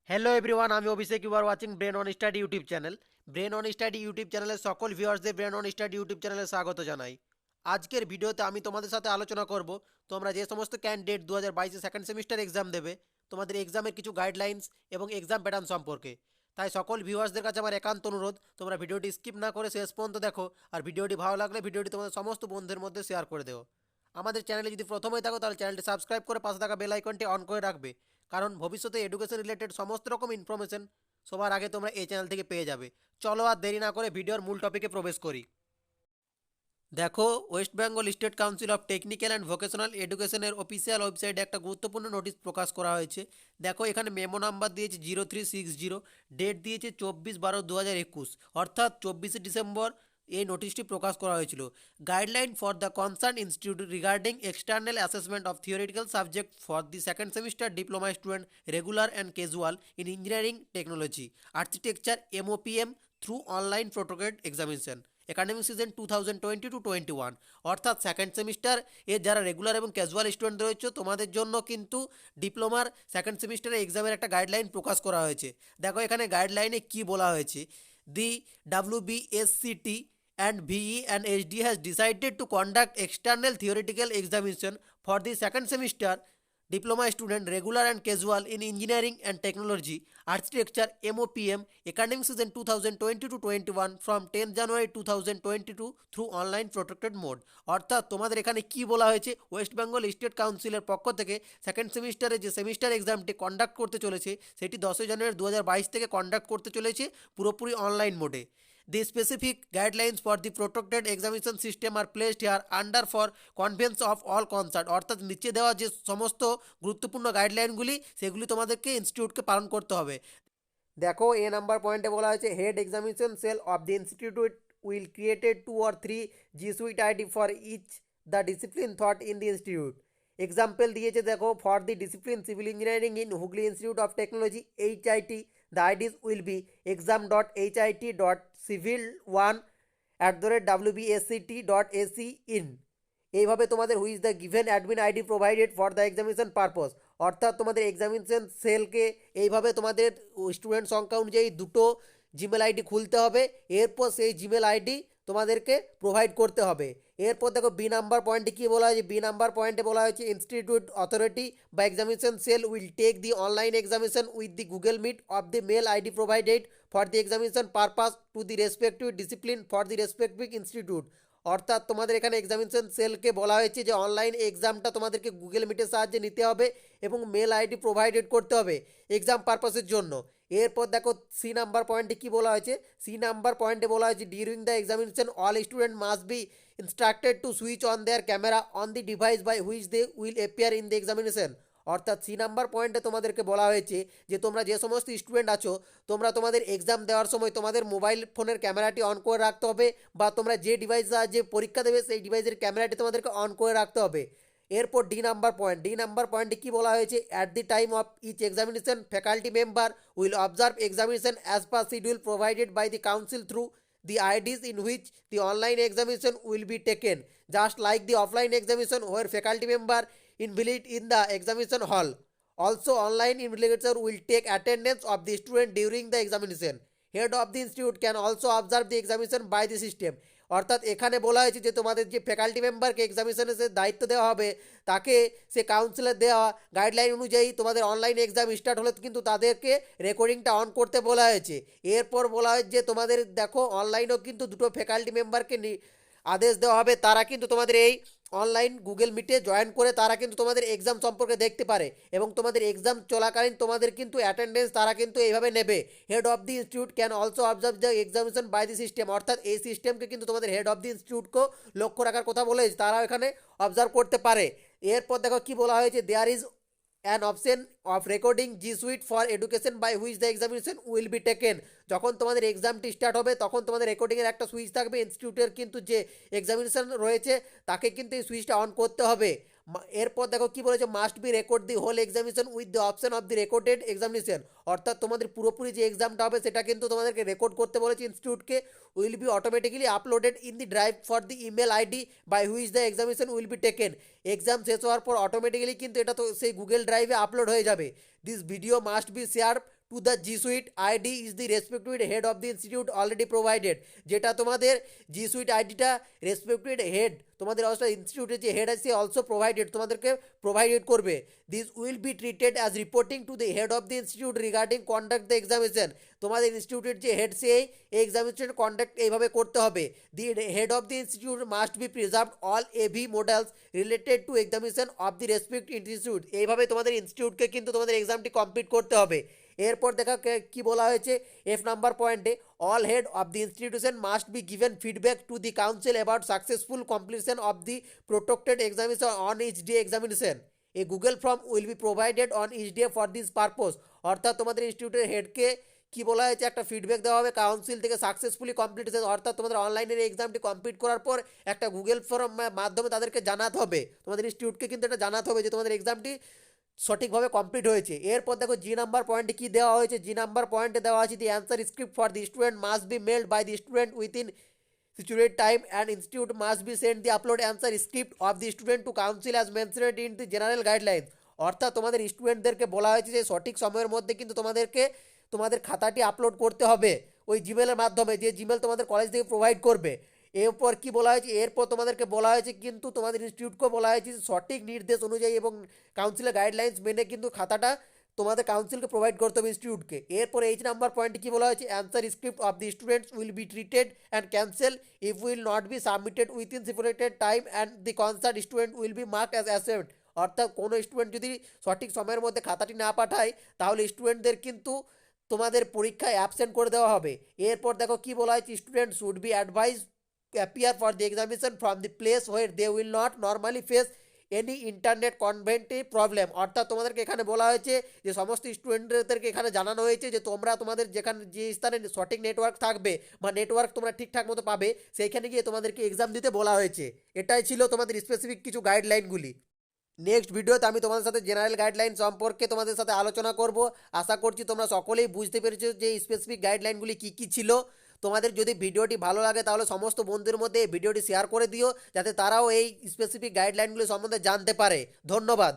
Hello everyone, আমি Abhishek. You are watching brain on study YouTube channel. Brain on study YouTube চ্যানেলের সকল ভিউয়ার্সদের brain on study YouTube চ্যানেলে স্বাগত জানাই। আজকের ভিডিওতে আমি তোমাদের সাথে আলোচনা করব তোমরা যে সমস্ত ক্যান্ডিডেট 2022 সেকেন্ড সেমিস্টার এক্সাম দেবে তোমাদের এক্সামের কিছু গাইডলাইন্স এবং এক্সাম প্যাটার্ন সম্পর্কে। তাই সকল ভিউয়ার্সদের কাছে আমার একান্ত অনুরোধ, তোমরা ভিডিওটি স্কিপ না করে শেষ পর্যন্ত দেখো, আর ভিডিওটি ভালো লাগলে ভিডিওটি তোমাদের সমস্ত বন্ধুদের মধ্যে শেয়ার করে দেও। আমাদের চ্যানেলে যদি প্রথমেই থাকো তাহলে চ্যানেলটি সাবস্ক্রাইব করে পাশে থাকা বেল আইকনটি অন করে রাখবে, কারণ ভবিষ্যতে এডুকেশন রিলেটেড সমস্ত রকম ইনফরমেশন সবার আগে তোমরা এই চ্যানেল থেকে পেয়ে যাবে। চলো আর দেরি না করে ভিডিওর মূল টপিকে প্রবেশ করি। দেখো, West Bengal state council of technical and vocational এডুকেশনের অফিসিয়াল ওয়েবসাইটে একটা গুরুত্বপূর্ণ নোটিশ প্রকাশ করা হয়েছে। দেখো, এখানে মেমো নাম্বার দিয়েছে 0360, ডেট দিয়েছে 24/12/2021, অর্থাৎ 24শে ডিসেম্বর এই নোটিশটি প্রকাশ করা হয়েছিল। Guideline for the concern institute regarding external assessment of theoretical subject for the second semester diploma student regular and casual in engineering technology architecture MOPM through online proctored examination academic season 2020-21, অর্থাৎ second semester এর যারা regular এবং casual student রয়েছে তোমাদের জন্য কিন্তু ডিপ্লোমার second সেমিস্টারের এক্সামের একটা গাইডলাইন প্রকাশ করা হয়েছে। দেখো, এখানে গাইডলাইনে কি বলা হয়েছে। দি WBSCT and VE and HD has decided to conduct external theoretical examination for the second semester diploma student regular and casual in engineering and technology architecture MOPM academic season 2020-21 from 10 January 2022 through online protected mode। অর্থাৎ তোমাদের এখানে কি বলা হয়েছে, West Bengal state কাউন্সিলের পক্ষ থেকে second সেমিস্টারে যে সেমিস্টার এক্সামটি কন্ডাক্ট করতে চলেছে সেটি 10 জানুয়ারি 2022 থেকে কন্ডাক্ট করতে চলেছে পুরোপুরি অনলাইন মোডে। The specific guidelines for the protected examination system are placed here under for convenience of all concerned। অর্থাৎ নিচে দেওয়া যে সমস্ত গুরুত্বপূর্ণ গাইডলাইনগুলি সেগুলি তোমাদেরকে ইনস্টিটিউটকে পালন করতে হবে। দেখো, এ নাম্বার পয়েন্টে বলা হয়েছে head examination cell of the institute will created 2 or 3 G suite ID for each the discipline thought in the institute. Example দিয়েছে, দেখো, for the discipline civil engineering in Hooghly institute of technology HIT, the IDs will be exam.hit.civil1@wbsct.ac in। এইভাবে তোমাদের which the given admin ID provided for the examination purpose. অর্থাৎ তোমাদের examination সেলকে এইভাবে তোমাদের student সংখ্যা অনুযায়ী দুটো জিমেল আইডি খুলতে হবে, এরপর সেই জিমেল আইডি তোমাদেরকে প্রোভাইড করতে হবে। এরপর দেখো, বি নাম্বার পয়েন্টে কী বলা হয়েছে। বি নাম্বার পয়েন্টে বলা হয়েছে ইনস্টিটিউট অথরিটি বা examination cell will take the online examination with the Google Meet of the mail ID provided for the examination purpose to the respective discipline for the respective institute. অর্থাৎ তোমাদের এখানে examination সেলকে বলা হয়েছে যে online এক্সামটা তোমাদেরকে Google মিটের সাহায্যে নিতে হবে এবং মেল আইডি প্রোভাইডেড করতে হবে এক্সাম পারপাসের জন্য। এরপর দেখো, সি নাম্বার পয়েন্টে কি বলা হয়েছে। সি নাম্বার পয়েন্টে বলা হয়েছে during the examination all student must be instructed to switch on their camera on the device by which they will appear in the examination. অর্থাৎ সি নাম্বার পয়েন্টে তোমাদেরকে বলা হয়েছে যে তোমরা যে সমস্ত স্টুডেন্ট আছো তোমরা তোমাদের এক্সাম দেওয়ার সময় তোমাদের মোবাইল ফোনের ক্যামেরাটি অন করে রাখতে হবে, বা তোমরা যে ডিভাইস যে পরীক্ষা দেবে সেই ডিভাইসের ক্যামেরাটি তোমাদেরকে অন করে রাখতে হবে। এরপর ডি নাম্বার পয়েন্ট। ডি নাম্বার পয়েন্টে কী বলা হয়েছে, at the time of each examination faculty member will observe examination as per schedule provided by the council through the IDs in which the online examination will be taken, just like the offline examination where faculty member invalid in the examination hall. Also, online invigilator will take attendance of the student during the examination. Head of the institute can also observe the examination by the system। অর্থাৎ এখানে বলা হয়েছে যে তোমাদের যে faculty মেম্বারকে এক্সামিনেশনের যে দায়িত্ব দেওয়া হবে তাকে সে কাউন্সিলের দেওয়া গাইডলাইন অনুযায়ী তোমাদের অনলাইন এক্সাম স্টার্ট হলে কিন্তু তাদেরকে রেকর্ডিংটা অন করতে বলা হয়েছে। এরপর বলা হয়েছে যে তোমাদের দেখো অনলাইনেও কিন্তু দুটো ফ্যাকাল্টি মেম্বারকে আদেশ দেওয়া হবে, তারা কিন্তু তোমাদের এই অনলাইন গুগল মিটে জয়েন করে তারা কিন্তু তোমাদের এক্সাম সম্পর্কে দেখতে পারে এবং তোমাদের এক্সাম চলাকালীন তোমাদের কিন্তু অ্যাটেন্ডেন্স তারা কিন্তু এইভাবে নেবে। Head of the institute can also observe the examination by the system. অর্থাৎ এই সিস্টেমকে কিন্তু তোমাদের হেড অফ দি ইনস্টিটিউটকেও লক্ষ্য রাখার কথা বলে তারা এখানে অবজার্ভ করতে পারে। এরপর দেখো কি বলা হয়েছে, there is an option of recording G Suite for education by which the examination will be taken. যখন তোমাদের এক্সামটি স্টার্ট হবে তখন তোমাদের রেকর্ডিংয়ের একটা সুইচ থাকবে, ইনস্টিটিউটের কিন্তু যে এক্সামিনেশন রয়েছে তাকে কিন্তু এই সুইচটা অন করতে হবে। এরপর দেখো কি বলেছে, must be record the whole examination with the option of the recorded examination. অর্থাৎ তোমাদের পুরোপুরি যে এক্সামটা হবে সেটা কিন্তু তোমাদেরকে রেকর্ড করতে বলেছে ইনস্টিটিউটকে। Will be automatically uploaded in the drive for the email ID by which the examination will be taken. Exam শেষ হওয়ার পর অটোমেটিক্যালি কিন্তু এটা তো সেই গুগল ড্রাইভে আপলোড হয়ে যাবে। This video must be share to the G suite ID is the respected head of the institute already provided. যেটা তোমাদের জি সুইট আইডিটা রেসপেক্টেড হেড, তোমাদের ইনস্টিটিউটের যে হেড আছে অলসো প্রোভাইডেড, তোমাদেরকে প্রোভাইডেড করবে। This will be treated as reporting to the head of the institute regarding conduct the examination. তোমাদের ইনস্টিটিউটের যে হেড সেই এক্সামিনেশন কন্ডাক্ট এইভাবে করতে হবে। The head of the institute must be preserve all AV models related to examination of the respect institute. এইভাবে তোমাদের ইনস্টিটিউটকে কিন্তু তোমাদের এক্সামটি কমপ্লিট করতে হবে। এরপর দেখা কি বলা হয়েছে এফ নাম্বার পয়েন্টে, all head of the institution must be given feedback to the council about successful completion of the protected examination on each day examination. A Google form will be provided on each day for this purpose. অর্থাৎ তোমাদের ইনস্টিটিউটের হেডকে কি বলা হয়েছে, একটা feedback দেওয়া হবে council থেকে সাকসেসফুলি কমপ্লিটেশন, অর্থাৎ তোমাদের অনলাইনের এক্সামটি কমপ্লিট করার পর একটা গুগল ফর্ম মাধ্যমে তাদেরকে জানাতে হবে, তোমাদের ইনস্টিটিউটকে কিন্তু এটা জানাতে হবে যে তোমাদের এক্সামটি সঠিকভাবে কমপ্লিট হয়েছে। এরপর দেখো জি নাম্বার পয়েন্টে কি দেওয়া হয়েছে, জি নাম্বার পয়েন্টে দেওয়া আছে the answer script for the student must be mailed by the student within situated time and institute must be sent the upload answer script of the student to council as mentioned in the general guidelines। অর্থাৎ তোমাদের স্টুডেন্টদেরকে বলা হয়েছে যে সঠিক সময়ের মধ্যে কিন্তু তোমাদেরকে তোমাদের খাতাটি আপলোড করতে হবে ওই জিমেলের মাধ্যমে, যে জিমেল তোমাদের কলেজ থেকে প্রোভাইড করবে। এরপর কি বলা হয়েছে, এরপর তোমাদেরকে বলা হয়েছে কিন্তু তোমাদের ইনস্টিটিউটকেও বলা হয়েছে যে সঠিক নির্দেশ অনুযায়ী এবং কাউন্সিলের গাইডলাইন্স মেনে কিন্তু খাতাটা তোমাদের কাউন্সিলকে প্রোভাইড করতে হবে ইনস্টিটিউটকে। এরপর এইচ নাম্বার পয়েন্টে কি বলা হয়েছে, answer script of the students will be treated and cancel if will not be submitted within stipulated time and the concerned student will be marked as absent. অর্থাৎ কোনো স্টুডেন্ট যদি সঠিক সময়ের মধ্যে খাতাটি না পাঠায় তাহলে স্টুডেন্টদের কিন্তু তোমাদের পরীক্ষায় অ্যাবসেন্ট করে দেওয়া হবে। এরপর দেখো কি বলা হয়েছে, student should be advise appear for the examination from the place where they will not normally face any internet connectivity problem. অর্থাৎ তোমাদেরকে এখানে বলা হয়েছে যে সমস্ত স্টুডেন্টদেরকে এখানে জানানো হয়েছে যে তোমরা তোমাদের যেখানে যে স্থানে সঠিক নেটওয়ার্ক থাকবে বা নেটওয়ার্ক তোমরা ঠিকঠাক মতো পাবে সেইখানে গিয়ে তোমাদেরকে এক্সাম দিতে বলা হয়েছে। এটাই ছিল তোমাদের স্পেসিফিক কিছু গাইডলাইনগুলি। নেক্সট ভিডিওতে আমি তোমাদের সাথে জেনারেল গাইডলাইন সম্পর্কে তোমাদের সাথে আলোচনা করব। আশা করছি তোমরা সকলেই বুঝতে পেরেছো যে স্পেসিফিক গাইডলাইনগুলি কী কী ছিল। তোমাদের যদি ভিডিওটি ভালো লাগে তাহলে সমস্ত বন্ধুদের মধ্যে এই ভিডিওটি শেয়ার করে দিও যাতে তারাও এই স্পেসিফিক গাইডলাইনগুলি সম্বন্ধে জানতে পারে। ধন্যবাদ।